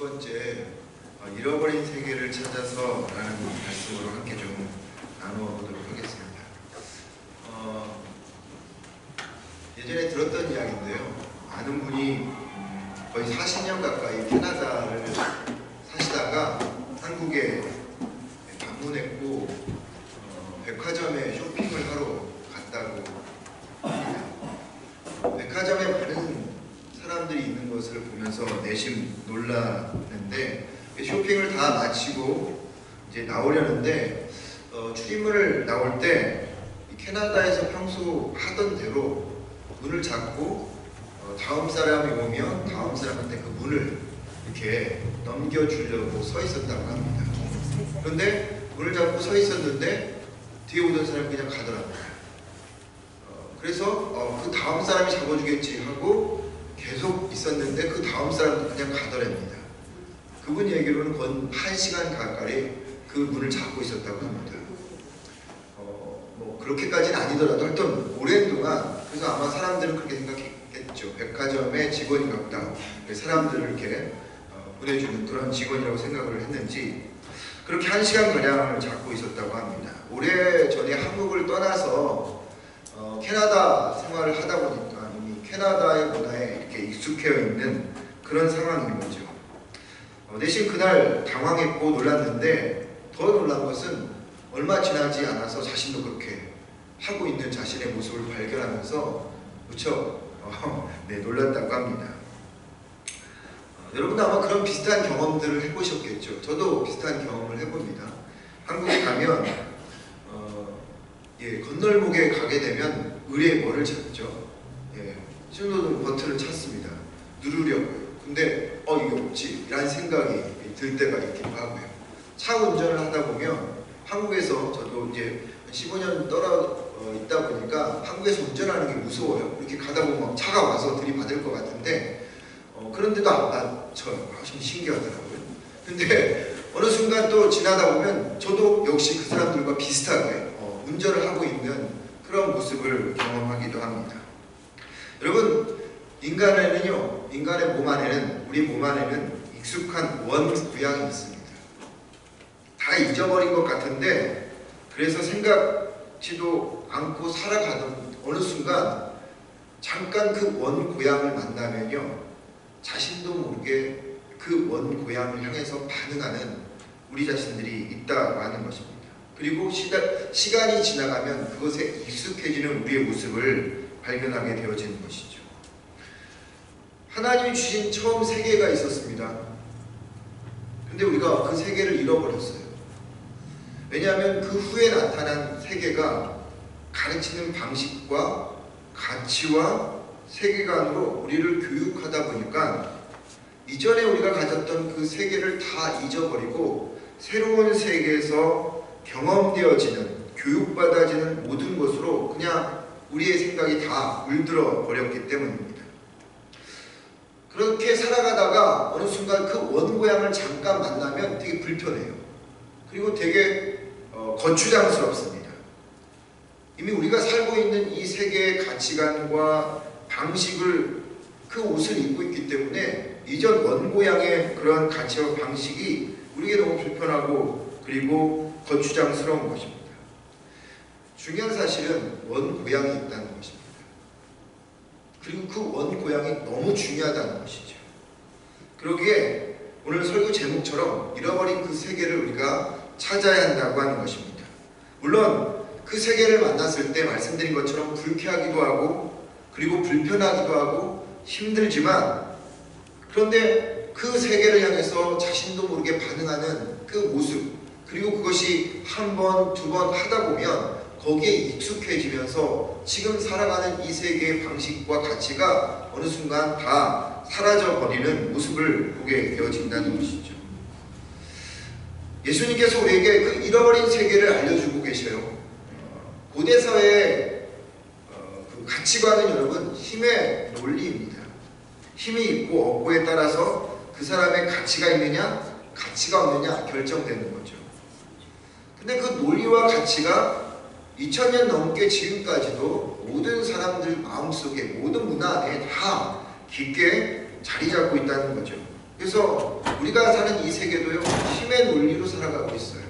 번째, 잃어버린 세계를 찾아서 라는 말씀으로 함께 좀 나누어 보도록 하겠습니다. 예전에 들었던 이야기인데요. 아는 분이 거의 40년 가까이 캐나다를 사시다가 한국에 방문했고 백화점에 쇼핑을 하러 갔다고 합니다. 백화점에 많은 사람들이 있는 것을 보면서 내심 놀랐는데, 쇼핑을 다 마치고 이제 나오려는데 출입문을 나올 때 캐나다에서 평소 하던 대로 문을 잡고 다음 사람이 오면 다음 사람한테 그 문을 이렇게 넘겨주려고 서 있었다고 합니다. 그런데 문을 잡고 서 있었는데 뒤에 오던 사람이 그냥 가더랍니다. 그래서 그 다음 사람이 잡아주겠지 하고 계속 있었는데 그 다음 사람도 그냥 가더랍니다. 그분 얘기로는 건 1시간 가까이 그 문을 잡고 있었다고 합니다. 뭐 그렇게까지는 아니더라도 하여튼 오랜 동안, 그래서 아마 사람들은 그렇게 생각했겠죠. 백화점의 직원인가 보다. 사람들을 이렇게 보내주는 그런 직원이라고 생각을 했는지 그렇게 1시간가량을 잡고 있었다고 합니다. 오래전에 한국을 떠나서 캐나다 생활을 하다 보니까 이미 캐나다의 문화에 이렇게 익숙해 있는 그런 상황인 거죠. 대신 그날 당황했고 놀랐는데, 더 놀란 것은 얼마 지나지 않아서 자신도 그렇게 하고 있는 자신의 모습을 발견하면서 무척 놀랐다고 합니다. 여러분도 아마 그런 비슷한 경험들을 해보셨겠죠. 저도 비슷한 경험을 해봅니다. 한국에 가면 건널목에 가게 되면 의뢰 뭐를 찾죠? 신호등 버튼을 찾습니다. 누르려고요. 근데 이게 없지 라는 생각이 들 때가 있기도 하고요. 차 운전을 하다 보면 한국에서 저도 이제 15년 있다 보니까 한국에서 운전하는 게 무서워요. 이렇게 가다 보면 차가 와서 들이받을 것 같은데 그런데도 안 맞춰요. 좀 신기하더라고요. 근데 어느 순간 또 지나다 보면 저도 역시 그 사람들과 비슷하게 운전을 하고 있는 그런 모습을 경험하기도 합니다. 여러분, 인간에는요, 인간의 몸 안에는, 우리 몸 안에는 익숙한 원구양이 있습니다. 다 잊어버린 것 같은데, 그래서 생각지도 않고 살아가는 어느 순간 잠깐 그 원고향을 만나면요, 자신도 모르게 그 원고향을 향해서 반응하는 우리 자신들이 있다고 하는 것입니다. 그리고 시간이 지나가면 그것에 익숙해지는 우리의 모습을 발견하게 되어지는 것이죠. 하나님이 주신 처음 세계가 있었습니다. 근데 우리가 그 세계를 잃어버렸어요. 왜냐하면 그 후에 나타난 세계가 가르치는 방식과 가치와 세계관으로 우리를 교육하다 보니까 이전에 우리가 가졌던 그 세계를 다 잊어버리고 새로운 세계에서 경험되어지는, 교육받아지는 모든 것으로 그냥 우리의 생각이 다 물들어 버렸기 때문입니다. 그렇게 살아가다가 어느 순간 그 원고향을 잠깐 만나면 되게 불편해요. 그리고 되게 거추장스럽습니다. 이미 우리가 살고 있는 이 세계의 가치관과 방식을, 그 옷을 입고 있기 때문에 이전 원고향의 그런 가치와 방식이 우리에게 너무 불편하고 그리고 거추장스러운 것입니다. 중요한 사실은 원고향이 있다는 것입니다. 그리고 그 원고향이 너무 중요하다는 것이죠. 그러기에 오늘 설교 제목처럼 잃어버린 그 세계를 우리가 찾아야 한다고 하는 것입니다. 물론 그 세계를 만났을 때 말씀드린 것처럼 불쾌하기도 하고 그리고 불편하기도 하고 힘들지만, 그런데 그 세계를 향해서 자신도 모르게 반응하는 그 모습, 그리고 그것이 한 번, 두 번 하다 보면 거기에 익숙해지면서 지금 살아가는 이 세계의 방식과 가치가 어느 순간 다 사라져버리는 모습을 보게 되어진다는 것이죠. 예수님께서 우리에게 그 잃어버린 세계를 알려주고 계셔요. 고대사회의 그 가치관은 여러분 힘의 논리입니다. 힘이 있고 없고에 따라서 그 사람의 가치가 있느냐 가치가 없느냐 결정되는 거죠. 근데 그 논리와 가치가 2000년 넘게 지금까지도 모든 사람들 마음속에, 모든 문화 안에 다 깊게 자리 잡고 있다는 거죠. 그래서 우리가 사는 이 세계도요, 힘의 논리로 살아가고 있어요.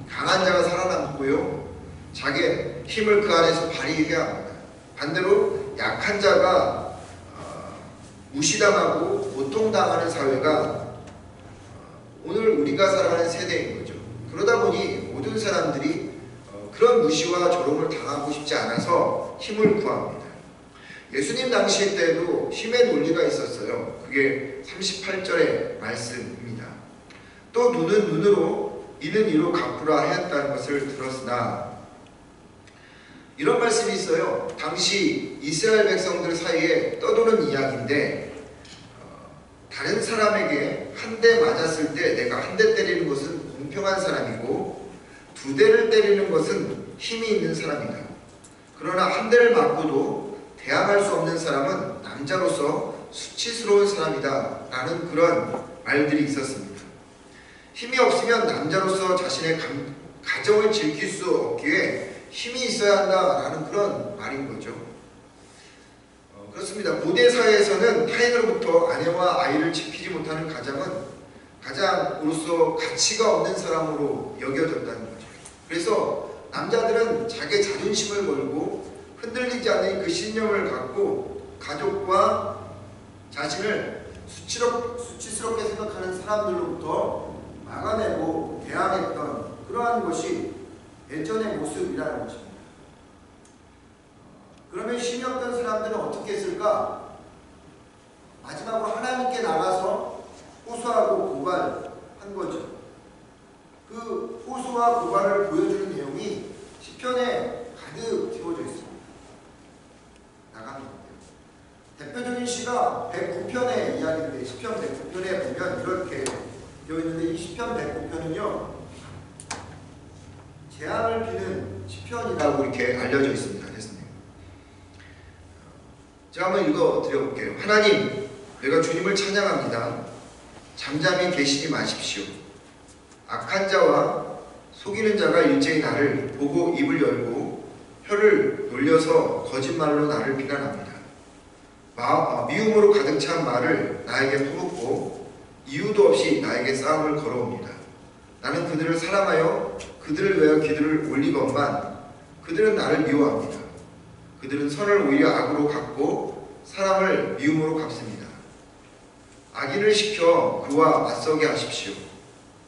강한 자가 살아남고요, 자기의 힘을 그 안에서 발휘해야 합니다. 반대로 약한 자가 무시당하고 고통당하는 사회가 오늘 우리가 살아가는 세대인 거죠. 그러다 보니 모든 사람들이 그런 무시와 조롱을 당하고 싶지 않아서 힘을 구합니다. 예수님 당시 때도 힘의 논리가 있었어요. 그게 38절의 말씀입니다. 또 눈은 눈으로 이는 이로 갚으라 하였다는 것을 들었으나, 이런 말씀이 있어요. 당시 이스라엘 백성들 사이에 떠도는 이야기인데, 다른 사람에게 한 대 맞았을 때 내가 한 대 때리는 것은 공평한 사람이고, 두 대를 때리는 것은 힘이 있는 사람이다. 그러나 한 대를 맞고도 대항할 수 없는 사람은 남자로서 수치스러운 사람이다 라는 그런 말들이 있었습니다. 힘이 없으면 남자로서 자신의 가정을 지킬 수 없기에 힘이 있어야 한다라는 그런 말인 거죠. 그렇습니다. 고대 사회에서는 타인으로부터 아내와 아이를 지키지 못하는 가장으로서 가치가 없는 사람으로 여겨졌다는 거죠. 그래서 남자들은 자기의 자존심을 걸고 흔들리지 않는 그 신념을 갖고 가족과 자신을 수치스럽게 생각하는 사람들로부터 막아내고 대항했던 그러한 것이 예전의 모습이라는 것입니다. 그러면 힘이 없던 사람들은 어떻게 했을까? 마지막으로 하나님께 나가서 호소하고 고발한 거죠. 그 호소와 고발을 보여주는 내용이 시편에 가득 채워져 있습니다. 나갑니다. 대표적인 시가 109편의 이야기인데, 시편 109편에 보면 이렇게 되어 있는데, 이 시편 109편은요 재앙을 비는 시편이라고 이렇게 알려져 있습니다. 됐습니다. 제가 한번 읽어드려볼게요. 하나님, 내가 주님을 찬양합니다. 잠잠히 계시지 마십시오. 악한 자와 속이는 자가 일제히 나를 보고 입을 열고 혀를 놀려서 거짓말로 나를 비난합니다. 미움으로 가득 찬 말을 나에게 퍼붓고 이유도 없이 나에게 싸움을 걸어옵니다. 나는 그들을 사랑하여 그들을 위하여 기도를 올리건만 그들은 나를 미워합니다. 그들은 선을 오히려 악으로 갚고 사람을 미움으로 갚습니다. 악인을 시켜 그와 맞서게 하십시오.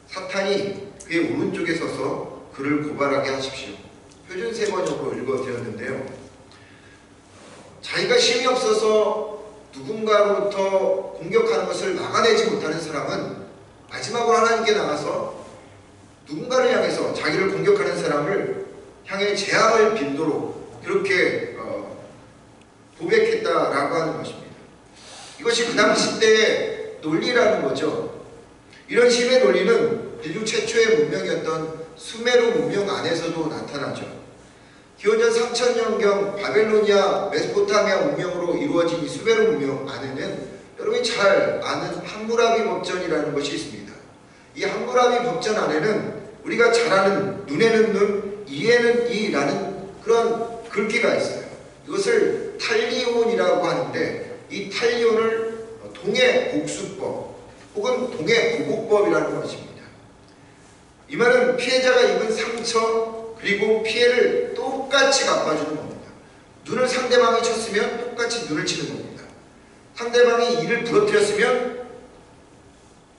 사탄이 그의 오른쪽에 서서 그를 고발하게 하십시오. 표준 세 번역으로 읽어드렸는데요. 자기가 힘이 없어서 누군가로부터 공격하는 것을 막아내지 못하는 사람은 마지막으로 하나님께 나가서 누군가를 향해서 자기를 공격하는 사람을 향해 재앙을 빈도로 그렇게 고백했다라고 하는 것입니다. 이것이 그 당시 때의 논리라는 거죠. 이런 힘의 논리는 인류 최초의 문명이었던 수메르 문명 안에서도 나타나죠. 기원전 3000년경 바벨로니아 메소포타미아 문명으로 이루어진 이 수메르 문명 안에는 여러분이 잘 아는 함무라비 법전이라는 것이 있습니다. 이 함무라비 법전 안에는 우리가 잘 아는 눈에는 눈, 이에는 이라는 그런 글귀가 있어요. 이것을 탈리온이라고 하는데, 이 탈리온을 동해 복수법 혹은 동해 보복법이라는 것입니다. 이 말은 피해자가 입은 상처 그리고 피해를 똑같이 갚아주는 겁니다. 눈을 상대방이 쳤으면 똑같이 눈을 치는 겁니다. 상대방이 이를 부러뜨렸으면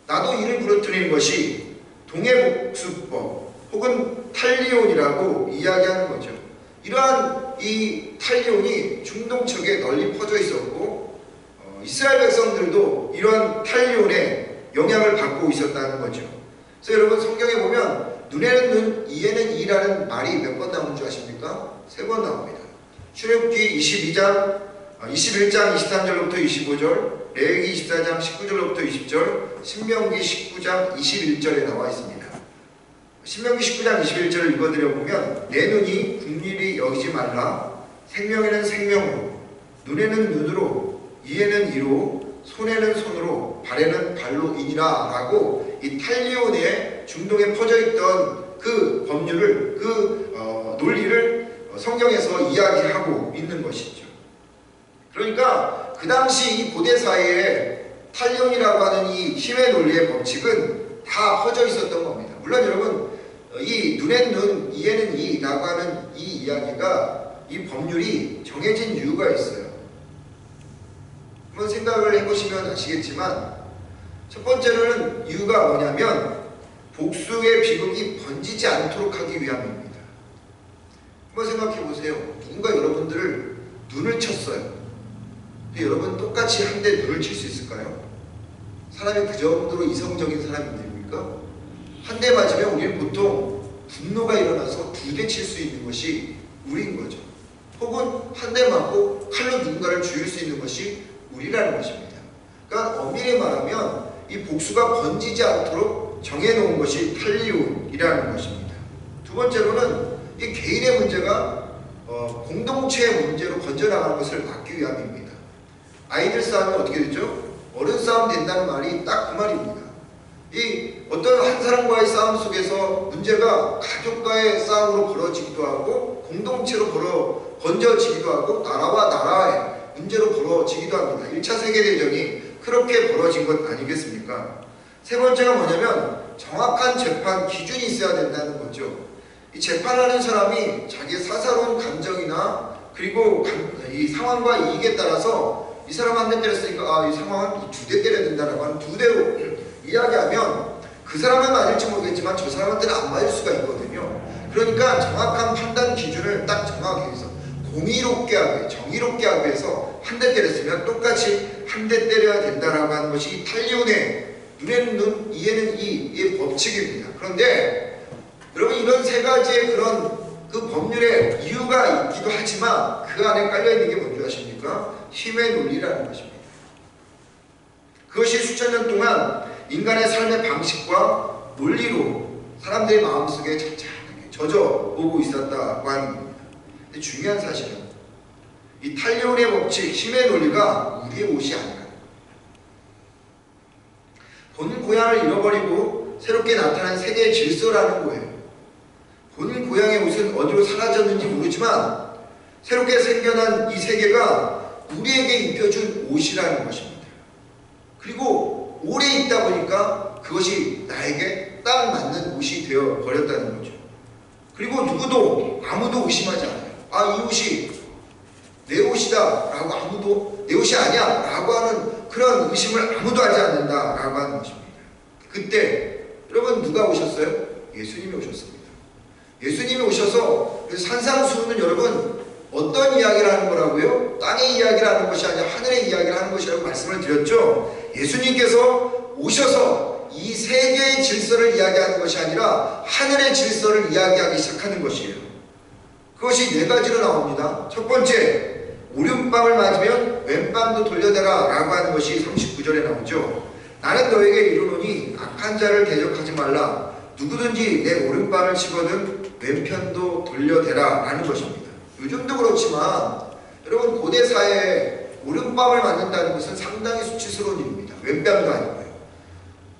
나도 이를 부러뜨리는 것이 동해복수법 혹은 탈리온이라고 이야기하는 거죠. 이러한 이 탈리온이 중동척에 널리 퍼져 있었고 이스라엘 백성들도 이러한 탈리온에 영향을 받고 있었다는 거죠. 그래서 여러분 성경에 보면 눈에는 눈, 이에는 이라는 말이 몇 번 나오는 줄 아십니까? 3번 나옵니다. 출애굽기 21장 23절로부터 25절, 레위기 24장 19절로부터 20절, 신명기 19장 21절에 나와 있습니다. 신명기 19장 21절을 읽어드려보면 내 눈이 궁일이 여기지 말라. 생명에는 생명으로, 눈에는 눈으로, 이에는 이로, 손에는 손으로, 발에는 발로 이니라 라고 이 탈리온의 중동에 퍼져있던 그 법률을, 그 논리를 성경에서 이야기하고 있는 것이죠. 그러니까 그 당시 이 고대 사회에 탄력이라고 하는 이 힘의 논리의 법칙은 다 퍼져 있었던 겁니다. 물론 여러분, 이 눈엔 눈, 이에는 이라고 하는 이 이야기가, 이 법률이 정해진 이유가 있어요. 한번 생각을 해보시면 아시겠지만, 첫 번째로는 이유가 뭐냐면 복수의 비극이 번지지 않도록 하기 위함입니다. 한번 생각해 보세요. 누군가 여러분들을 눈을 쳤어요. 근데 여러분 똑같이 한 대 눈을 칠 수 있을까요? 사람이 그 정도로 이성적인 사람입니까? 한 대 맞으면 우리는 보통 분노가 일어나서 두 대 칠 수 있는 것이 우리인 거죠. 혹은 한 대 맞고 칼로 누군가를 죽일 수 있는 것이 우리라는 것입니다. 그러니까 엄밀히 말하면 이 복수가 번지지 않도록 정해놓은 것이 탈리온이라는 것입니다. 두 번째로는 이 개인의 문제가 공동체의 문제로 번져나가는 것을 막기 위함입니다. 아이들 싸움은 어떻게 되죠? 어른 싸움 된다는 말이 딱 그 말입니다. 이 어떤 한 사람과의 싸움 속에서 문제가 가족과의 싸움으로 벌어지기도 하고 공동체로 번져지기도 하고 나라와 나라의 문제로 벌어지기도 합니다. 1차 세계대전이 그렇게 벌어진 것 아니겠습니까? 세 번째가 뭐냐면 정확한 재판 기준이 있어야 된다는 거죠. 이 재판하는 사람이 자기의 사사로운 감정이나 그리고 이 상황과 이익에 따라서 이 사람 한 대 때렸으니까 이 상황은 두 대 때려야 된다라고 하는 두 대로 이야기하면 그 사람은 맞을지 모르겠지만 저 사람한테는 안 맞을 수가 있거든요. 그러니까 정확한 판단 기준을 딱 정하기 위해서 공의롭게 하기, 정의롭게 하기 위해서 한 대 때렸으면 똑같이 한 대 때려야 된다라고 하는 것이 탈리온의 눈에는 눈, 이에는 이의 법칙입니다. 그런데 여러분 이런 세 가지의 그런 그 법률의 이유가 있기도 하지만 그 안에 깔려있는 게 뭔지 아십니까? 힘의 논리라는 것입니다. 그것이 수천 년 동안 인간의 삶의 방식과 논리로 사람들의 마음속에 착착하게 젖어오고 있었다고 하는 겁니다. 근데 중요한 사실은 이 탈리온의 법칙, 힘의 논리가 우리의 옷이 아니라 본 고향을 잃어버리고 새롭게 나타난 세계의 질서라는 거예요. 본 고향의 옷은 어디로 사라졌는지 모르지만 새롭게 생겨난 이 세계가 우리에게 입혀준 옷이라는 것입니다. 그리고 오래 있다 보니까 그것이 나에게 딱 맞는 옷이 되어 버렸다는 거죠. 그리고 누구도 아무도 의심하지 않아요. 이 옷이 내 옷이다 라고 아무도 내 옷이 아니야 라고 하는 그런 의심을 아무도 하지 않는다 라고 하는 것입니다. 그때 여러분 누가 오셨어요? 예수님이 오셨습니다. 예수님이 오셔서 산상수훈은 여러분 어떤 이야기를 하는 거라고요? 땅의 이야기를 하는 것이 아니라 하늘의 이야기를 하는 것이라고 말씀을 드렸죠. 예수님께서 오셔서 이 세계의 질서를 이야기하는 것이 아니라 하늘의 질서를 이야기하기 시작하는 것이에요. 그것이 네 가지로 나옵니다. 첫 번째, 오른밤을 맞으면 왼밤도 돌려대라 라고 하는 것이 39절에 나오죠. 나는 너에게 이르노니 악한 자를 대적하지 말라. 누구든지 내 오른밤을 치거든 왼편도 돌려대라 라는 것입니다. 요즘도 그렇지만 여러분 고대 사회에 오른밤을 맞는다는 것은 상당히 수치스러운 일입니다. 왼뺨도 아니고요.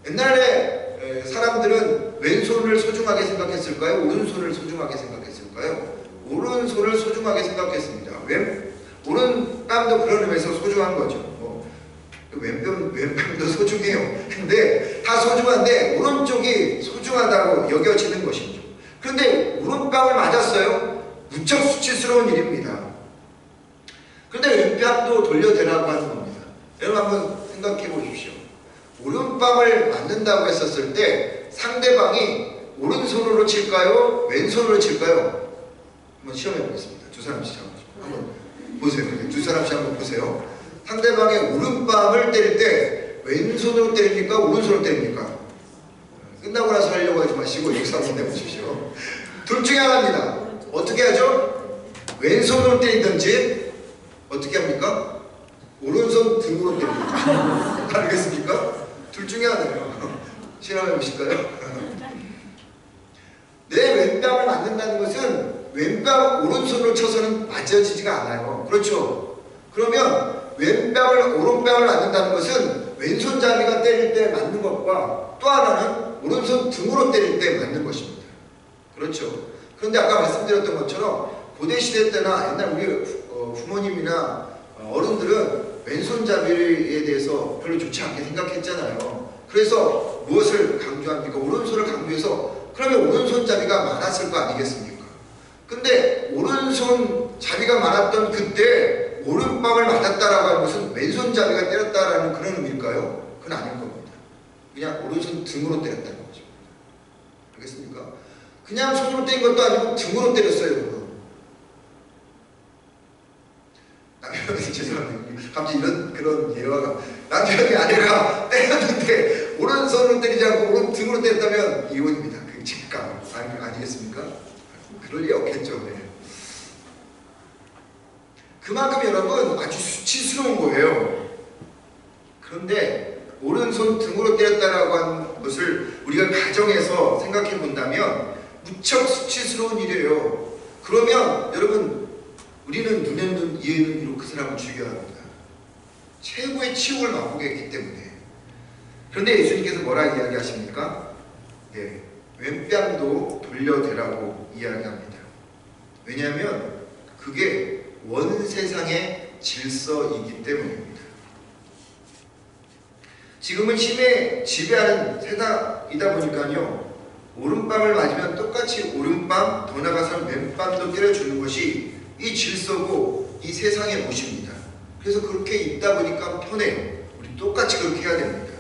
옛날에 사람들은 왼손을 소중하게 생각했을까요? 오른손을 소중하게 생각했을까요? 오른손을 소중하게 생각했습니다. 오른뺨도 그런 의미에서 소중한 거죠. 왼뺨도 소중해요. 근데 다 소중한데 오른쪽이 소중하다고 여겨지는 것이죠. 그런데 오른뺨을 맞았어요. 무척 수치스러운 일입니다. 그런데 왼뺨도 돌려대라고 하는 겁니다. 여러분 한번 생각해 보십시오. 오른뺨을 맞는다고 했었을 때 상대방이 오른손으로 칠까요? 왼손으로 칠까요? 한번 시험해 보겠습니다. 두 사람씩 한번 보세요. 두 사람씩 한번 보세요. 상대방의 오른뺨을 때릴 때 왼손으로 때립니까? 오른손으로 때립니까? 끝나고 나서 하려고 하지 마시고 여기서 한번 해보십시오. 둘 중에 하나입니다. 어떻게 하죠? 왼손으로 때리든지 어떻게 합니까? 오른손 등으로 때립니다. 알겠습니까? 둘 중에 하나예요. 실험해 보실까요? 내 왼뺨을 맞는다는 것은 오른손으로 쳐서는 맞아지지가 않아요. 그렇죠? 그러면 오른뺨을 맞는다는 것은 왼손잡이가 때릴 때 맞는 것과 또 하나는 오른손 등으로 때릴 때 맞는 것입니다. 그렇죠? 그런데 아까 말씀드렸던 것처럼 고대시대 때나 옛날 우리 부모님이나 어른들은 왼손잡이에 대해서 별로 좋지 않게 생각했잖아요. 그래서 무엇을 강조합니까? 오른손을 강조해서 그러면 오른손잡이가 많았을 거 아니겠습니까? 근데 오른손잡이가 많았던 그때 오른밤을 맞았다라고 하는 것은 왼손잡이가 때렸다라는 그런 의미일까요? 그건 아닐 겁니다. 그냥 오른손 등으로 때렸다는 거죠. 알겠습니까? 그냥 손으로 때린 것도 아니고 등으로 때렸어요, 여러분. 남편이 죄송합니다. 갑자기 그런 예화가 남편이 아내가 때렸는데 오른손으로 때리지 않고 오른 등으로 때렸다면 이혼입니다. 그 직감 아니겠습니까? 그럴 리 없겠죠. 네. 그만큼 여러분 아주 수치스러운 거예요. 그런데 오른손 등으로 때렸다라고 하는 것을 우리가 가정에서 생각해 본다면 무척 수치스러운 일이에요. 그러면 여러분 우리는 눈에 눈, 이에 눈으로 그 사람을 죽여야 합니다. 최고의 치욕을 맛보게 했기 때문에. 그런데 예수님께서 뭐라 이야기하십니까? 네, 왼뺨도 돌려대라고 이야기합니다. 왜냐하면 그게 원 세상의 질서이기 때문입니다. 지금은 힘에 지배하는 세상이다 보니까요, 오른뺨을 맞으면 똑같이 오른뺨, 더 나아가서 왼뺨도 때려주는 것이 이 질서고 이 세상의 모습입니다. 그래서 그렇게 있다 보니까 편해요. 우리 똑같이 그렇게 해야 됩니다.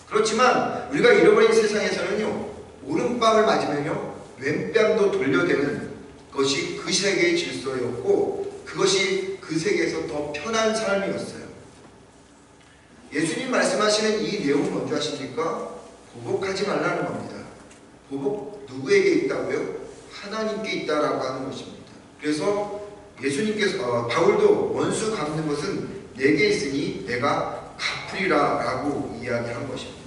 그렇지만 우리가 잃어버린 세상에서는요, 오른뺨을 맞으면요 왼뺨도 돌려대는 것이 그 세계의 질서였고 그것이 그 세계에서 더 편한 삶이었어요. 예수님 말씀하시는 이 내용은 뭔지 아십니까? 보복하지 말라는 겁니다. 보복 누구에게 있다고요? 하나님께 있다라고 하는 것입니다. 그래서 예수님께서 바울도 원수 갚는 것은 내게 있으니 내가 갚으리라 라고 이야기한 것입니다.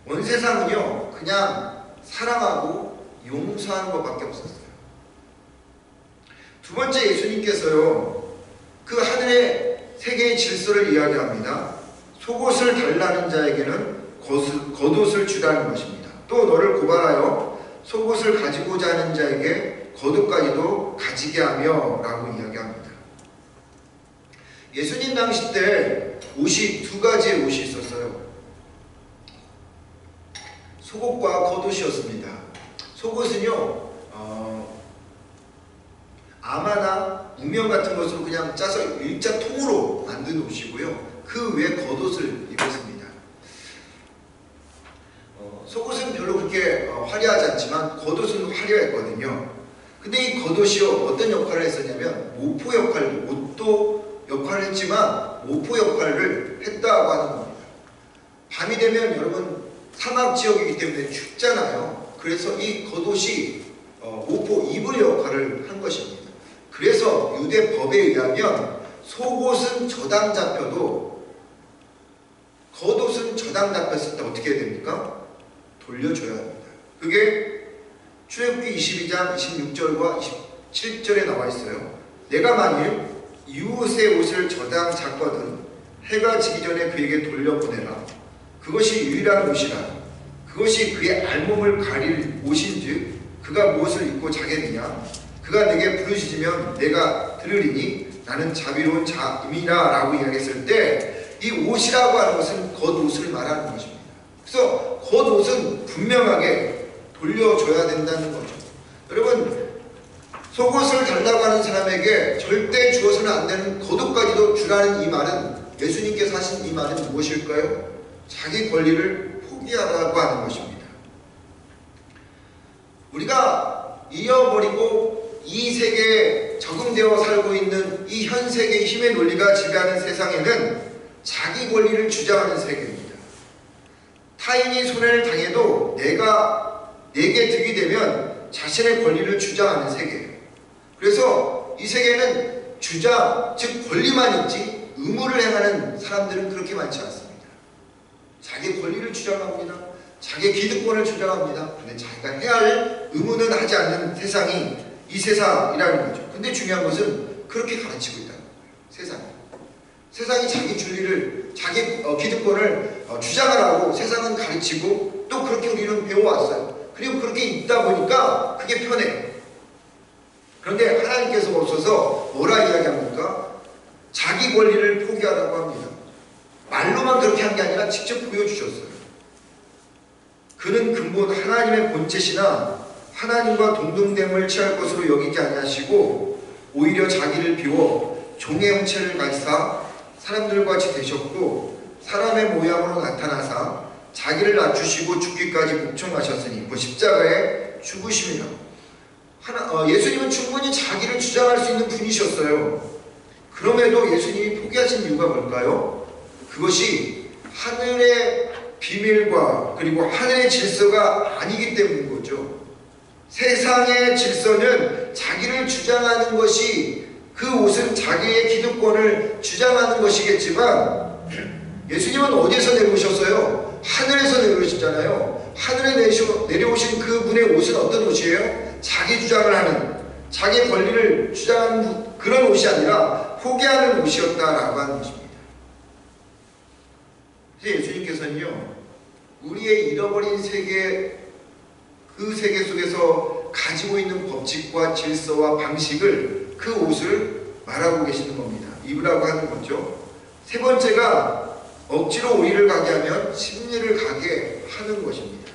온 세상은요 그냥 사랑하고 용서하는 것밖에 없었어요. 두 번째, 예수님께서요 그 하늘의 세계의 질서를 이야기합니다. 속옷을 달라는 자에게는 겉옷을 주라는 것입니다. 또 너를 고발하여 속옷을 가지고자 하는 자에게 겉옷까지도 가지게 하며 라고 이야기합니다. 예수님 당시 때 옷이 두 가지의 옷이 있었어요. 속옷과 겉옷이었습니다. 속옷은요 아마나 우명 같은 것으로 그냥 짜서 일자 통으로 만든 옷이고요, 그 외에 겉옷을 입었습니다. 속옷은 별로 그렇게 화려하지 않지만 겉옷은 화려했거든요. 근데 이 겉옷이요 어떤 역할을 했었냐면 모포 역할, 옷도 역할을 했지만 모포 역할을 했다고 하는 겁니다. 밤이 되면 여러분 사막 지역이기 때문에 춥잖아요. 그래서 이 겉옷이 모포 이불 역할을 한 것입니다. 그래서 유대 법에 의하면 속옷은 저당 잡혀도 겉옷은 저당 잡혔을 때 어떻게 해야 됩니까? 돌려줘야 합니다. 그게 출애굽기 22장 26절과 27절에 나와 있어요. 내가 만일 이웃의 옷을 저당 잡거든 해가 지기 전에 그에게 돌려보내라. 그것이 유일한 옷이라. 그것이 그의 알몸을 가릴 옷인즉 그가 무엇을 입고 자겠느냐. 그가 내게 부르짖으면 내가 들으리니 나는 자비로운 자임이라 라고 이야기했을 때 이 옷이라고 하는 것은 겉옷을 말하는 것입니다. 그래서 겉옷은 분명하게 돌려줘야 된다는 거죠. 여러분 속옷을 달라고 하는 사람에게 절대 주어서는 안 되는 겉옷까지도 주라는 이 말은, 예수님께서 하신 이 말은 무엇일까요? 자기 권리를 포기하라고 하는 것입니다. 우리가 잃어버리고 이 세계에 적응되어 살고 있는 이 현 세계의 힘의 논리가 지배하는 세상에는 자기 권리를 주장하는 세계입니다. 타인이 손해를 당해도 내게 득이 되면 자신의 권리를 주장하는 세계예요. 그래서 이 세계는 주장, 즉 권리만 있지 의무를 행하는 사람들은 그렇게 많지 않습니다. 자기 권리를 주장합니다. 자기 기득권을 주장합니다. 근데 자기가 해야 할 의무는 하지 않는 세상이 이 세상이라는 거죠. 근데 중요한 것은 그렇게 가르치고 있다는 거예요. 세상이 자기 권리를, 자기 기득권을 주장하라고 세상은 가르치고 또 그렇게 우리는 배워왔어요. 그리고 그렇게 있다 보니까 그게 편해요. 그런데 하나님께서 없어서 뭐라 이야기합니까? 자기 권리를 포기하라고 합니다. 말로만 그렇게 한 게 아니라 직접 보여주셨어요. 그는 근본 하나님의 본체시나 하나님과 동등됨을 취할 것으로 여기지 아니하시고 오히려 자기를 비워 종의 형체를 가지사 사람들과 같이 되셨고 사람의 모양으로 나타나사 자기를 낮추시고 죽기까지 복종하셨으니 십자가에 죽으심이라. 예수님은 충분히 자기를 주장할 수 있는 분이셨어요. 그럼에도 예수님이 포기하신 이유가 뭘까요? 그것이 하늘의 비밀과 그리고 하늘의 질서가 아니기 때문인 거죠. 세상의 질서는 자기를 주장하는 것이, 그 옷은 자기의 기득권을 주장하는 것이겠지만 예수님은 어디에서 내려오셨어요? 하늘에서 내려오셨잖아요. 하늘에 내려오신 그분의 옷은 어떤 옷이에요? 자기 주장을 하는, 자기 권리를 주장하는 그런 옷이 아니라 포기하는 옷이었다라고 하는 것입니다. 그래서 예수님께서는요, 우리의 잃어버린 세계, 그 세계 속에서 가지고 있는 법칙과 질서와 방식을, 그 옷을 말하고 계시는 겁니다. 입으라고 하는 거죠. 세 번째가 억지로 우리를 가게 하면 심리를 가게 하는 것입니다.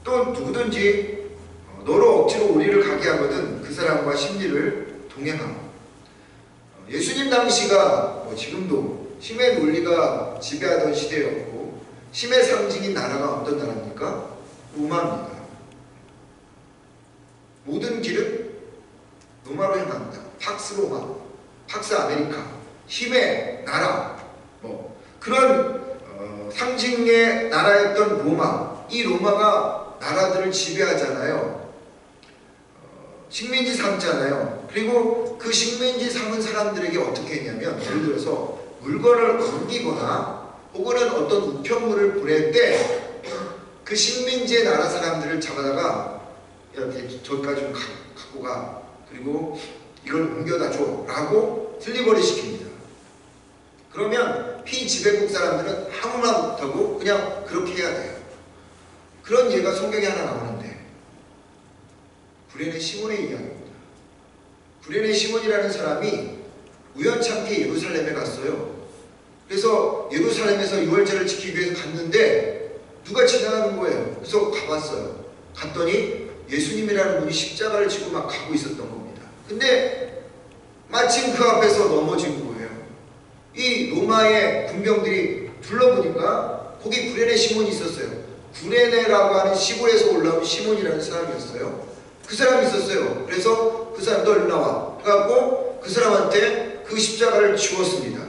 또 누구든지 너로 억지로 우리를 가게 하거든 그 사람과 심리를 동행하고. 예수님 당시가 지금도 힘의 논리가 지배하던 시대였고, 힘의 상징인 나라가 어떤 나라입니까? 로마입니다. 모든 길은 로마로 향합니다. 팍스 로마, 팍스 아메리카, 힘의 나라, 그런 상징의 나라였던 로마. 이 로마가 나라들을 지배하잖아요. 식민지 삼잖아요. 그리고 그 식민지 삼은 사람들에게 어떻게 했냐면, 예를 들어서 물건을 옮기거나 혹은 어떤 우편물을 보낼 때 그 식민지의 나라 사람들을 잡아다가 저기까지 좀 갖고 가, 그리고 이걸 옮겨다 줘 라고 딜리버리 시킵니다. 그러면 피지배국 사람들은 아무 말 못하고 그냥 그렇게 해야 돼요. 그런 예가 성경에 하나 나오는데, 구레네 시몬의 이야기입니다. 구레네 시몬이라는 사람이 우연찮게 예루살렘에 갔어요. 그래서 예루살렘에서 유월절을 지키기 위해서 갔는데 누가 지나가는 거예요. 그래서 가봤어요. 갔더니 예수님이라는 분이 십자가를 지고 막 가고 있었던 겁니다. 근데 마침 그 앞에서 넘어진 거예요. 이 로마의 군병들이 둘러보니까 거기 구레네 시몬이 있었어요. 구레네라고 하는 시골에서 올라온 시몬이라는 사람이었어요. 그 사람이 있었어요. 그래서 그 사람, 너 일로 나와. 그래갖고 그 사람한테 그 십자가를 주었습니다.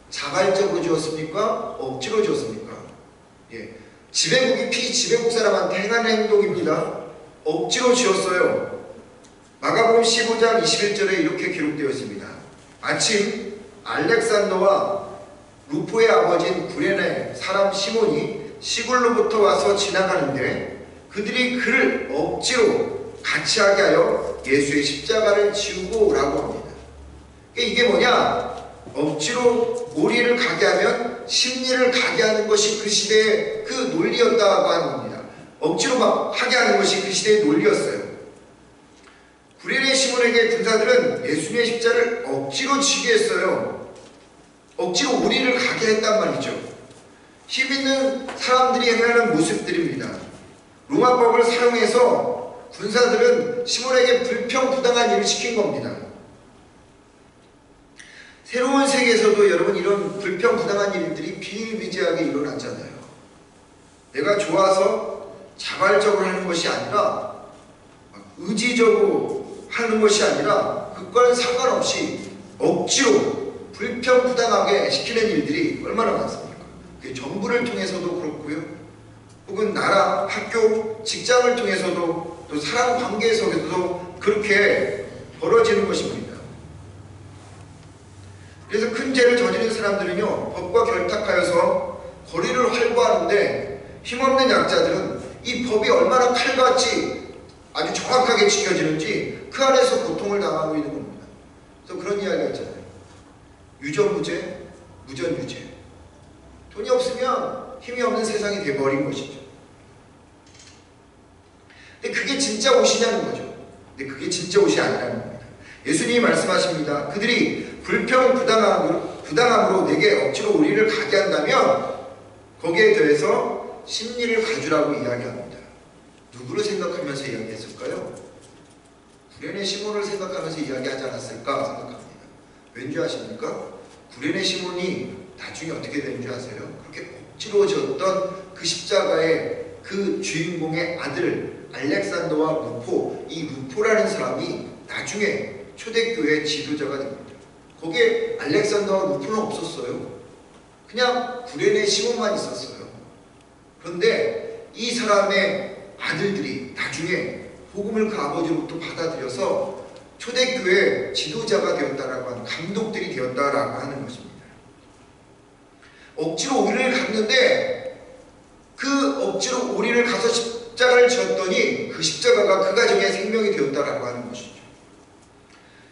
자발적으로 주었습니까? 억지로 주었습니까? 지배국이 피지배국 사람한테 행하는 행동입니다. 억지로 주었어요. 마가복음 15장 21절에 이렇게 기록되어 있습니다. 마침 알렉산더와 루포의 아버지인 구레네 사람 시몬이 시골로부터 와서 지나가는데 그들이 그를 억지로 같이 하게 하여 예수의 십자가를 지우고 오라고 합니다. 이게 뭐냐? 억지로 우리를 가게 하면 심리를 가게 하는 것이 그 시대의 그 논리였다고 하는 겁니다. 억지로 막 하게 하는 것이 그 시대의 논리였어요. 구레네 시몬에게 군사들은 예수님의 십자를 억지로 지게 했어요. 억지로 우리를 가게 했단 말이죠. 힘 있는 사람들이 행하는 모습들입니다. 로마법을 사용해서 군사들은 시몬에게 불평부당한 일을 시킨 겁니다. 새로운 세계에서도 여러분 이런 불평부당한 일들이 비일비재하게 일어났잖아요. 내가 좋아서 자발적으로 하는 것이 아니라 의지적으로 하는 것이 아니라 그거는 상관없이 억지로 불평부당하게 시키는 일들이 얼마나 많습니까? 정부를 통해서도 그렇고요. 혹은 나라, 학교, 직장을 통해서도 또 사람 관계에서도 그렇게 벌어지는 것입니다. 그래서 큰 죄를 저지른 사람들은요, 법과 결탁하여서 거리를 활보하는데 힘없는 약자들은 이 법이 얼마나 칼같이 아주 정확하게 지켜지는지 그 안에서 고통을 당하고 있는 겁니다. 그래서 그런 이야기가 있잖아요. 유전무죄, 무전유죄. 돈이 없으면 힘이 없는 세상이 돼버린 것이죠. 근데 그게 진짜 옷이냐는 거죠. 근데 그게 진짜 옷이 아니라는 겁니다. 예수님이 말씀하십니다. 그들이 불평부당함으로 내게 억지로 우리를 가게 한다면 거기에 더해서 심리를 가주라고 이야기합니다. 누구를 생각하면서 이야기했을까요? 구레네 시몬을 생각하면서 이야기하지 않았을까 생각합니다. 왠지 아십니까? 구레네 시몬이 나중에 어떻게 되는 줄 아세요? 그렇게 억지로 졌던 그 십자가의 그 주인공의 아들 알렉산더와 루포, 이 루포라는 사람이 나중에 초대교회 지도자가 됩니다. 거기에 알렉산더와 루포는 없었어요. 그냥 구레네 시몬만 있었어요. 그런데 이 사람의 아들들이 나중에 복음을 그 아버지로부터 받아들여서 초대교회 지도자가 되었다라고 하는, 감독들이 되었다라고 하는 것입니다. 억지로 오리를 갔는데 그 억지로 오리를 가서 십자가를 지었더니 그 십자가가 그 가정의 생명이 되었다라고 하는 것이죠.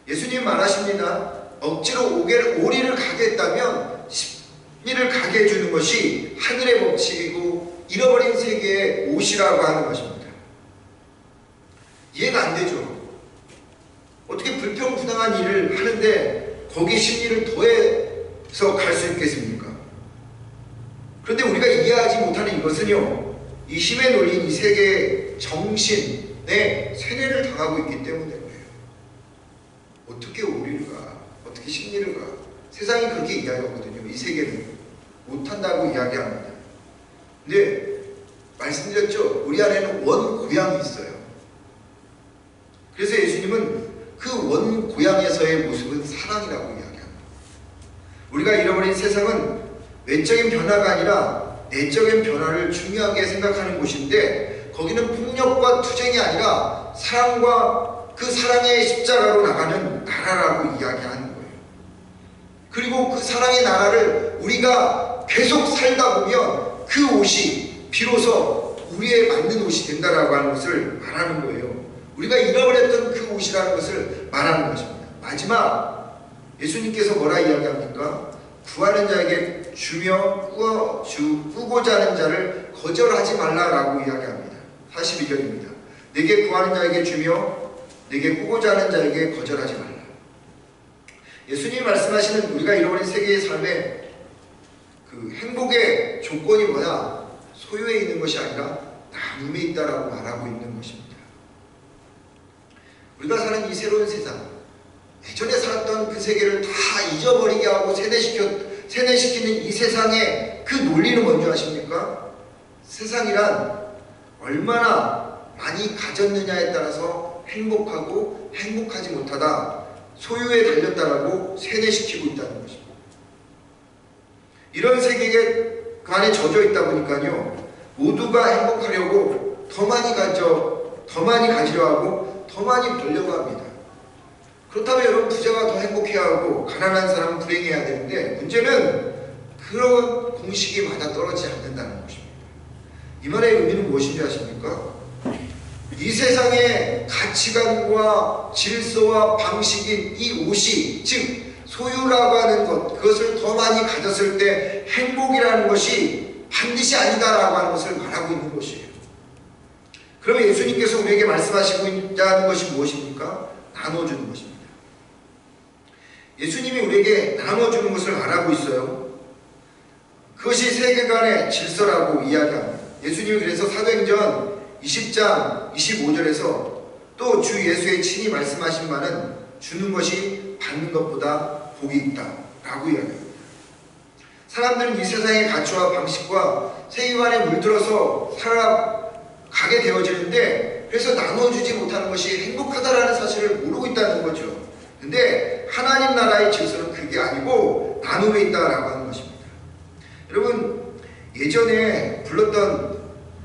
예수님 말하십니다. 억지로 오리를 가게 했다면 심리를 가게 해주는 것이 하늘의 법칙이고 잃어버린 세계의 옷이라고 하는 것입니다. 이해가 안 되죠. 어떻게 불평부당한 일을 하는데 거기에 심리를 더해서 갈 수 있겠습니까? 그런데 우리가 이해하지 못하는 이것은요, 이 힘에 놀린 이 세계의 정신에 세뇌를 당하고 있기 때문에 그래요. 어떻게 오리를 가? 어떻게 심리를 가? 세상이 그렇게 이야기하거든요. 이 세계는 못한다고 이야기합니다. 근데 말씀드렸죠? 우리 안에는 원고향이 있어요. 그래서 예수님은 그 원고향에서의 모습은 사랑이라고 이야기합니다. 우리가 잃어버린 세상은 외적인 변화가 아니라 내적인 변화를 중요하게 생각하는 곳인데, 거기는 폭력과 투쟁이 아니라 사랑과 그 사랑의 십자가로 나가는 나라라고 이야기하는 거예요. 그리고 그 사랑의 나라를 우리가 계속 살다 보면 그 옷이 비로소 우리에 맞는 옷이 된다라고 하는 것을 말하는 거예요. 우리가 잃어버렸던 그 옷이라는 것을 말하는 것입니다. 마지막 예수님께서 뭐라 이야기합니까? 구하는 자에게 주며 꾸고자 하는 자를 거절하지 말라라고 이야기합니다. 42절입니다. 내게 구하는 자에게 주며 내게 꾸고자 하는 자에게 거절하지 말라. 예수님이 말씀하시는 우리가 잃어버린 세계의 삶의 그 행복의 조건이 뭐냐? 소유에 있는 것이 아니라 나눔에 있다라고 말하고 있는 것입니다. 우리가 사는 이 새로운 세상, 예전에 살았던 그 세계를 다 잊어버리게 하고 세뇌시키는 이 세상의 그 논리는 뭔지 아십니까? 세상이란 얼마나 많이 가졌느냐에 따라서 행복하고 행복하지 못하다, 소유에 달렸다라고 세뇌시키고 있다는 것입니다. 이런 세계에 그 안에 젖어 있다 보니까요, 모두가 행복하려고 더 많이 가지려 하고 더 많이 벌려고 합니다. 그렇다면 여러분, 부자가 더 행복해야 하고 가난한 사람은 불행해야 되는데, 문제는 그런 공식이 맞아떨어지지 않는다는 것입니다. 이 말의 의미는 무엇인지 아십니까? 이 세상의 가치관과 질서와 방식인 이 옷이, 즉 소유라고 하는 것, 그것을 더 많이 가졌을 때 행복이라는 것이 반드시 아니다라고 하는 것을 말하고 있는 것이에요. 그러면 예수님께서 우리에게 말씀하시고 있다는 것이 무엇입니까? 나눠주는 것입니다. 예수님이 우리에게 나눠주는 것을 말하고 있어요. 그것이 세계관의 질서라고 이야기합니다. 예수님이 그래서 사도행전 20장 25절에서 또 주 예수의 친히 말씀하신 바는 주는 것이 받는 것보다 복이 있다 라고 이야기합니다. 사람들은 이 세상의 가치와 방식과 세계관에 물들어서 살아가게 되어지는데, 그래서 나눠주지 못하는 것이 행복하다라는 사실을 모르고 있다는 거죠. 근데 하나님 나라의 질서는 그게 아니고 나눔에 있다라고 하는 것입니다. 여러분, 예전에 불렀던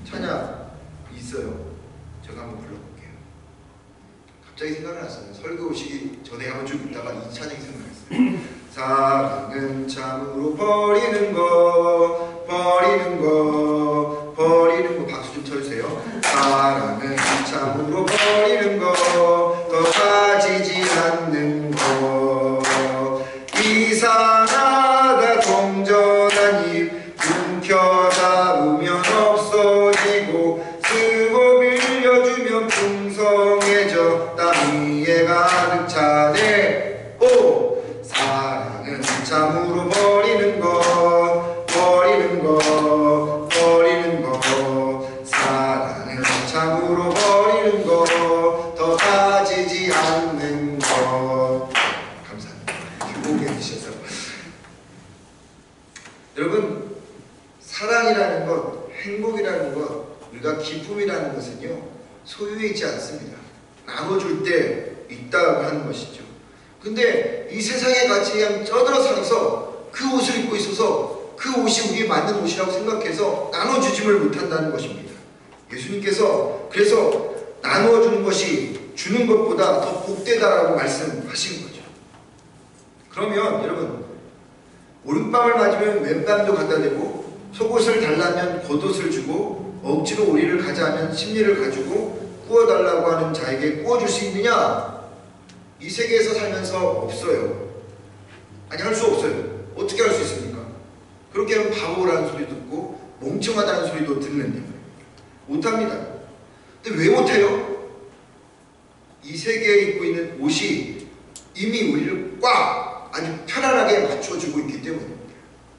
찬양 있어요. 제가 한번 불러볼게요. 갑자기 생각났어요. 설교 오시기 전에 한번 쭉 있다가 이 찬양이 생각났어요. 사랑은 참으로 버리는 거 박수 좀 쳐주세요. 사랑은 참으로 버리는 거, 더 가지지 않는 거, 이상하다 동전한 입 움켜 잡으면 없어지고, 쓰고 빌려주면 풍성해져 땀 위에 가득 차네. 평안이라는 것, 행복이라는 것, 우리가 기쁨이라는 것은요, 소유에 있지 않습니다. 나눠줄 때 있다고 하는 것이죠. 근데 이 세상에 같이 그냥 쩌들어 살아서 그 옷을 입고 있어서 그 옷이 우리에 맞는 옷이라고 생각해서 나눠주지를 못한다는 것입니다. 예수님께서 그래서 나누어주는 것이 주는 것보다 더 복되다라고 말씀하신 거죠. 그러면 여러분, 오른밤을 맞으면 왼밤도 갖다 대고, 속옷을 달라면 겉옷을 주고, 억지로 우리를 가자 하면 심리를 가지고 구워달라고 하는 자에게 구워줄 수 있느냐? 이 세계에서 살면서 없어요. 아니, 할 수 없어요. 어떻게 할 수 있습니까? 그렇게 하면 바보라는 소리 듣고 멍청하다는 소리도 듣는데 못합니다. 근데 왜 못해요? 이 세계에 입고 있는 옷이 이미 우리를 꽉 아주 편안하게 맞춰주고 있기 때문입니다.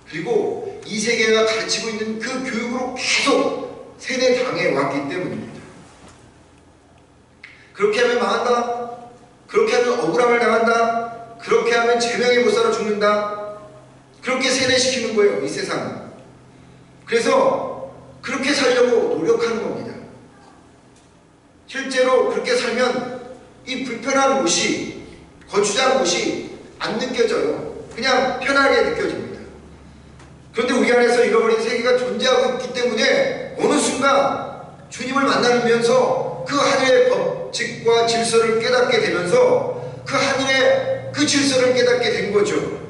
그리고 이 세계가 가르치고 있는 그 교육으로 계속 세뇌당해 왔기 때문입니다. 그렇게 하면 망한다. 그렇게 하면 억울함을 당한다. 그렇게 하면 제명의 보살로 죽는다. 그렇게 세뇌시키는 거예요, 이 세상은. 그래서 그렇게 살려고 노력하는 겁니다. 실제로 그렇게 살면 이 불편한 옷이, 거추장 옷이 안 느껴져요. 그냥 편하게 느껴집니다. 그런데 우리 안에서 잃어버린 세계가 존재하고 있기 때문에 어느 순간 주님을 만나면서 그 하늘의 법칙과 질서를 깨닫게 되면서 그 하늘의 그 질서를 깨닫게 된 거죠.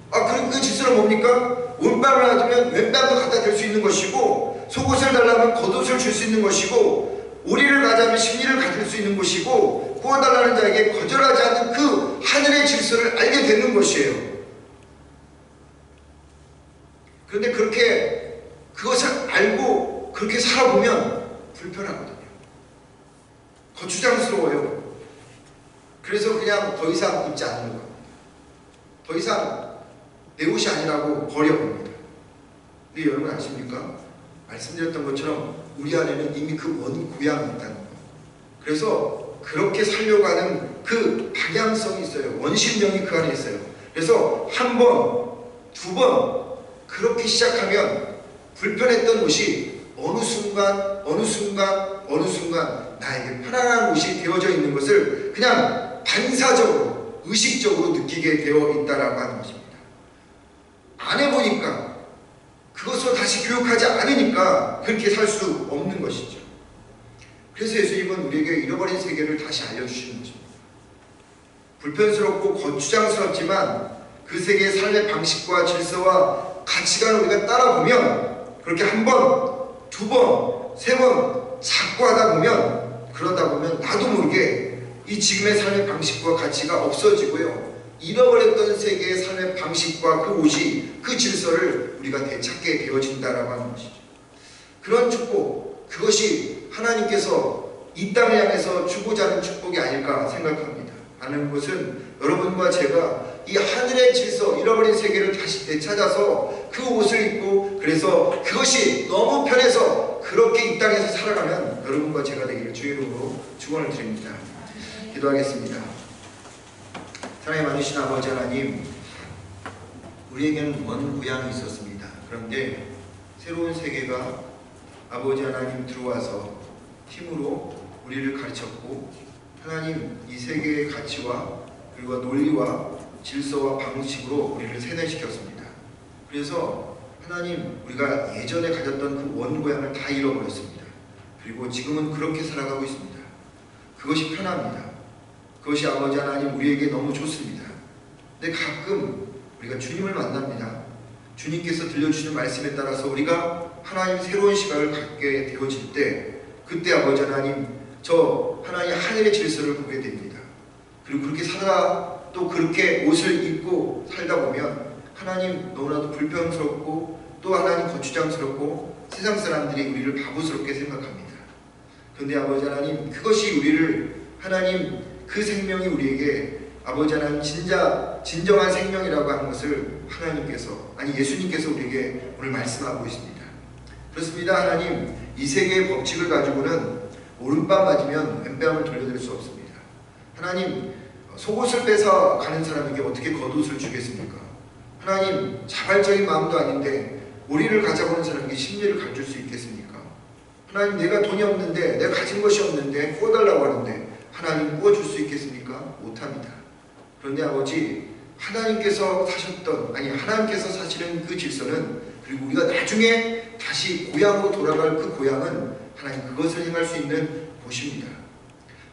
그럼 그 질서는 뭡니까? 오른밤을 놔두면 왼밤도 갖다 댈 수 있는 것이고, 속옷을 달라면 겉옷을 줄 수 있는 것이고, 오리를 가자면 심리를 가질 수 있는 것이고, 구워달라는 자에게 거절하지 않는 그 하늘의 질서를 알게 되는 것이에요. 그런데 그렇게 그것을 알고 그렇게 살아보면 불편하거든요. 거추장스러워요. 그래서 그냥 더 이상 입지 않는 겁니다. 더 이상 내 옷이 아니라고 버려봅니다. 근데 여러분 아십니까? 말씀드렸던 것처럼 우리 안에는 이미 그 원고향이 있다는 거예요. 그래서 그렇게 살려고 하는 그 방향성이 있어요. 원심력이 그 안에 있어요. 그래서 한 번, 두 번 그렇게 시작하면 불편했던 옷이 어느 순간 나에게 편안한 옷이 되어져 있는 것을 그냥 반사적으로, 의식적으로 느끼게 되어 있다라고 하는 것입니다. 안 해보니까, 그것을 다시 교육하지 않으니까 그렇게 살 수 없는 것이죠. 그래서 예수님은 우리에게 잃어버린 세계를 다시 알려주시는 것입니다. 불편스럽고 거추장스럽지만 그 세계의 삶의 방식과 질서와 가치관을 우리가 따라보면, 그렇게 한 번, 두 번, 세 번 자꾸 하다 보면, 그러다 보면 나도 모르게 이 지금의 삶의 방식과 가치가 없어지고요, 잃어버렸던 세계의 삶의 방식과 그 옷이, 그 질서를 우리가 되찾게 되어진다라고 하는 것이죠. 그런 축복, 그것이 하나님께서 이 땅을 향해서 주고자 하는 축복이 아닐까 생각합니다. 하는 것은 여러분과 제가 이 하늘의 질서, 잃어버린 세계를 다시 되찾아서 그 옷을 입고, 그래서 그것이 너무 편해서 그렇게 이 땅에서 살아가면 여러분과 제가 되기를 주의 이름으로 축원을 드립니다. 기도하겠습니다. 사랑이 많으신 아버지 하나님, 우리에게는 먼 고향이 있었습니다. 그런데 새로운 세계가 아버지 하나님 들어와서 힘으로 우리를 가르쳤고, 하나님 이 세계의 가치와 그리고 논리와 질서와 방식으로 우리를 세뇌시켰습니다. 그래서 하나님, 우리가 예전에 가졌던 그 원고향을 다 잃어버렸습니다. 그리고 지금은 그렇게 살아가고 있습니다. 그것이 편합니다. 그것이 아버지 하나님 우리에게 너무 좋습니다. 근데 가끔 우리가 주님을 만납니다. 주님께서 들려주시는 말씀에 따라서 우리가 하나님 새로운 시각을 갖게 되어질 때, 그때 아버지 하나님, 저 하나님 하늘의 질서를 보게 됩니다. 그리고 그렇게 살아, 또 그렇게 옷을 입고 살다 보면 하나님 너무나도 불평스럽고, 또 하나님 거추장스럽고, 세상 사람들이 우리를 바보스럽게 생각합니다. 그런데 아버지 하나님, 그것이 우리를, 하나님 그 생명이 우리에게 아버지 하나님 진정한 생명이라고 하는 것을 하나님께서, 아니 예수님께서 우리에게 오늘 말씀하고 있습니다. 그렇습니다. 하나님, 이 세계의 법칙을 가지고는 오른밤 맞으면 왼밤을 돌려드릴 수 없습니다. 하나님, 속옷을 뺏어 가는 사람에게 어떻게 겉옷을 주겠습니까? 하나님, 자발적인 마음도 아닌데 오리를 가자고 하는 사람에게 심리를 가르칠 수 있겠습니까? 하나님, 내가 돈이 없는데, 내가 가진 것이 없는데 구워달라고 하는데 하나님 구워줄 수 있겠습니까? 못합니다. 그런데 아버지, 하나님께서 사시는 그 질서는, 그리고 우리가 나중에 다시 고향으로 돌아갈 그 고향은 하나님 그것을 행할 수 있는 곳입니다.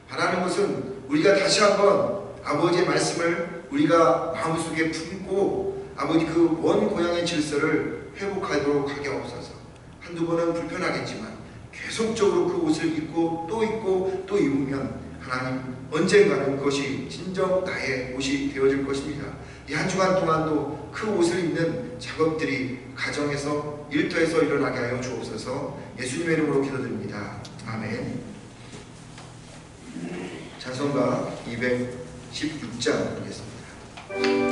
바라는 것은 우리가 다시 한번 아버지의 말씀을 우리가 마음속에 품고 아버지 그 원 고향의 질서를 회복하도록 하게 없어서, 한두 번은 불편하겠지만 계속적으로 그 옷을 입고 또 입으면 하나님 언젠가는 그것이 진정 나의 옷이 되어질 것입니다. 이 한 주간 동안도 그 옷을 입는 작업들이 가정에서, 일터에서 일어나게 하여 주옵소서. 예수님의 이름으로 기도드립니다. 아멘. 찬송가 216장 하겠습니다.